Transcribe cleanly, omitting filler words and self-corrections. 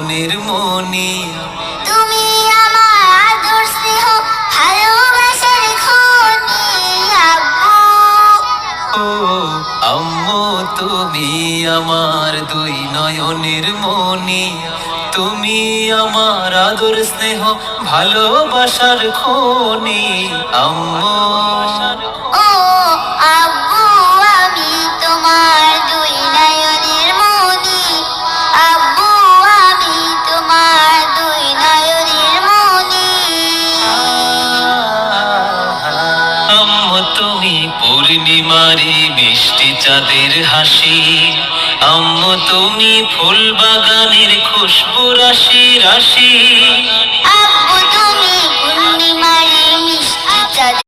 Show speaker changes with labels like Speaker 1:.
Speaker 1: নয়নের মনি।
Speaker 2: তুমি আমার আদর স্নেহ ভালোবাসার খনি আব্বু।
Speaker 1: ও আম্মু তুমি আমার দুই নয়নের মনি, তুমি আমার আদর স্নেহ ভালোবাসার খনি আম্মু।
Speaker 2: ও আব্বু আমি তোমার দুই নয়নের মনি, আব্বু আমি তোমার দুই নয়নের মনি।
Speaker 1: আম্মু তুমি পূর্ণিমারি মিষ্টি চাঁদের হাসি, আম্মু তুমি ফুল বাগানের খুশবু রাশি রাশি।